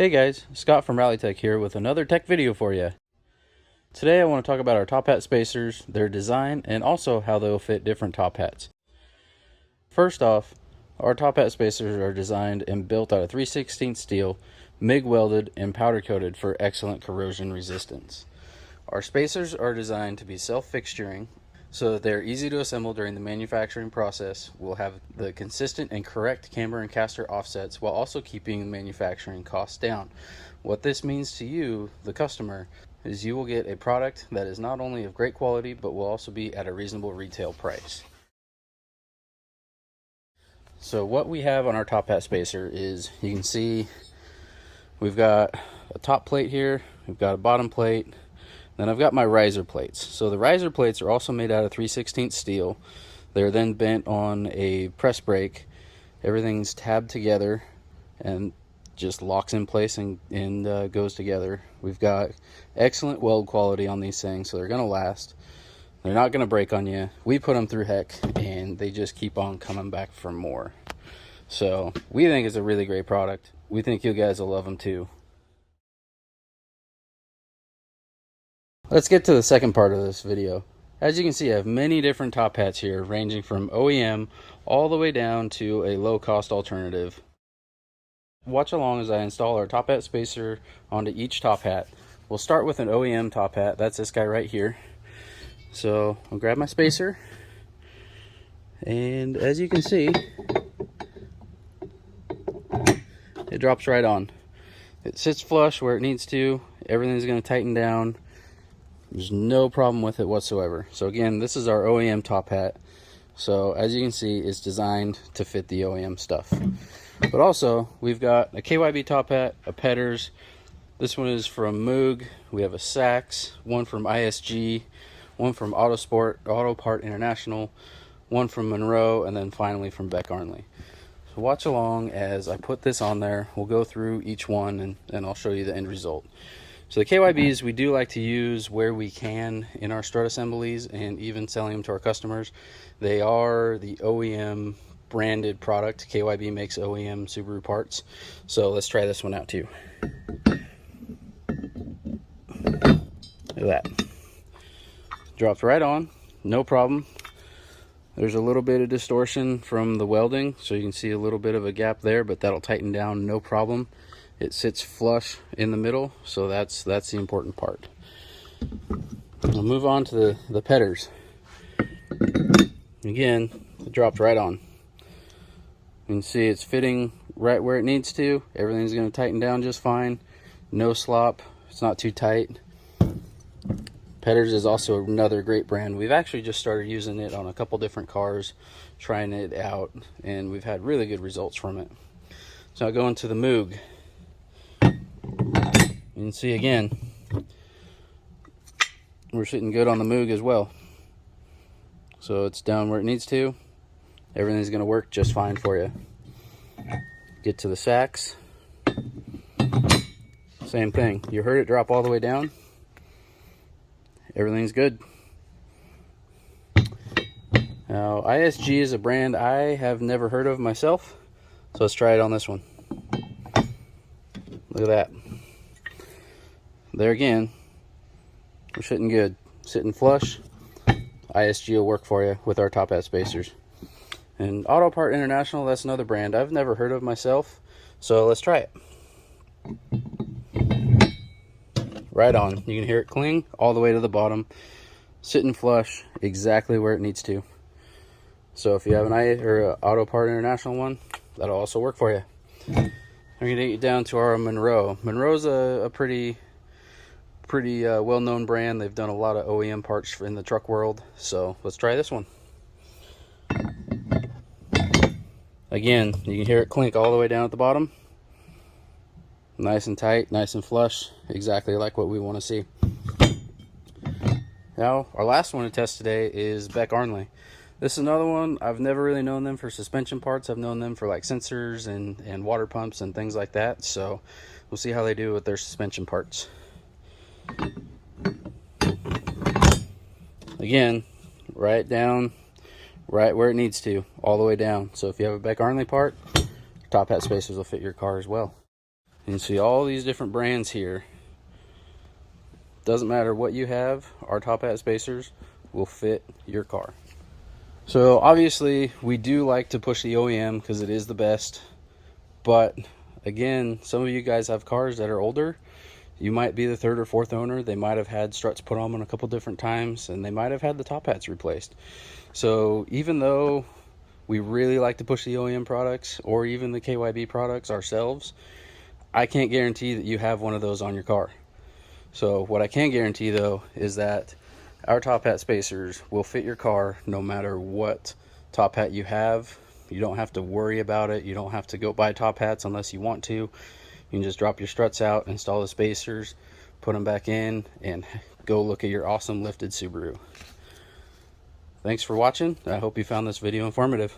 Hey guys, Scott from RalliTek here with another tech video for you. Today I want to talk about our top hat spacers, their design, and also how they'll fit different top hats. First off, our top hat spacers are designed and built out of 3/16 steel, MIG welded, and powder coated for excellent corrosion resistance. Our spacers are designed to be self-fixturing so that they're easy to assemble during the manufacturing process. We'll have the consistent and correct camber and caster offsets while also keeping manufacturing costs down. What this means to you, the customer, is you will get a product that is not only of great quality but will also be at a reasonable retail price. So what we have on our top hat spacer is, you can see we've got a top plate here, we've got a bottom plate, then I've got my riser plates. So the riser plates are also made out of 3/16 steel. They're then bent on a press brake. Everything's tabbed together and just locks in place and goes together. We've got excellent weld quality on these things, so they're gonna last. They're not gonna break on you. We put them through heck and they just keep on coming back for more. So we think it's a really great product. We think you guys will love them too. Let's get to the second part of this video. As you can see, I have many different top hats here, ranging from OEM all the way down to a low-cost alternative. Watch along as I install our top hat spacer onto each top hat. We'll start with an OEM top hat. That's this guy right here. So I'll grab my spacer, and as you can see, it drops right on. It sits flush where it needs to. Everything's going to tighten down. There's no problem with it whatsoever. So again, this is our OEM top hat. So as you can see, it's designed to fit the OEM stuff. But also, we've got a KYB top hat, a Petters. This one is from Moog. We have a Saks, one from ISG, one from Autosport, Auto Part International, one from Monroe, and then finally from Beck Arnley. So watch along as I put this on there. We'll go through each one and I'll show you the end result. So the KYBs we do like to use where we can in our strut assemblies and even selling them to our customers. They are the OEM branded product. KYB makes OEM Subaru parts. So let's try this one out too. Look at that. Drops right on, no problem. There's a little bit of distortion from the welding, so you can see a little bit of a gap there, but that'll tighten down no problem. It sits flush in the middle, so that's the important part. We'll move on to the Petters. Again, it dropped right on. You can see it's fitting right where it needs to. Everything's going to tighten down just fine. No slop. It's not too tight. Petters is also another great brand. We've actually just started using it on a couple different cars, trying it out, and we've had really good results from it. So I'll go into the Moog. You can see again, we're sitting good on the Moog as well. So it's down where it needs to. Everything's going to work just fine for you. Get to the Saks. Same thing. You heard it drop all the way down. Everything's good. Now, ISG is a brand I have never heard of myself. So let's try it on this one. Look at that. There again, we're sitting good. Sitting flush. ISG will work for you with our top hat spacers. And Auto Part International, that's another brand I've never heard of myself. So let's try it. Right on. You can hear it cling all the way to the bottom. Sitting flush, exactly where it needs to. So if you have an Auto Part International one, that'll also work for you. I'm going to get down to our Monroe. Monroe's a pretty well-known brand. They've done a lot of OEM parts in the truck world. So let's try this one. Again, you can hear it clink all the way down at the bottom. Nice and tight, nice and flush, exactly like what we want to see. Now, our last one to test today is Beck Arnley. This is another one. I've never really known them for suspension parts. I've known them for like sensors and water pumps and things like that. So we'll see how they do with their suspension parts. Again, right down, right where it needs to, all the way down. So if you have a Beck Arnley part, top hat spacers will fit your car as well. You see all these different brands here. Doesn't matter what you have, our Top Hat Spacers will fit your car. So obviously we do like to push the OEM because it is the best, but again, some of you guys have cars that are older. You might be the third or fourth owner. They might have had struts put on them a couple different times, and they might have had the top hats replaced. So even though we really like to push the OEM products or even the KYB products ourselves, I can't guarantee that you have one of those on your car. So what I can guarantee though is that our Top Hat Spacers will fit your car no matter what top hat you have. You don't have to worry about it. You don't have to go buy top hats unless you want to. You can just drop your struts out, install the spacers, put them back in, and go look at your awesome lifted Subaru. Thanks for watching. I hope you found this video informative.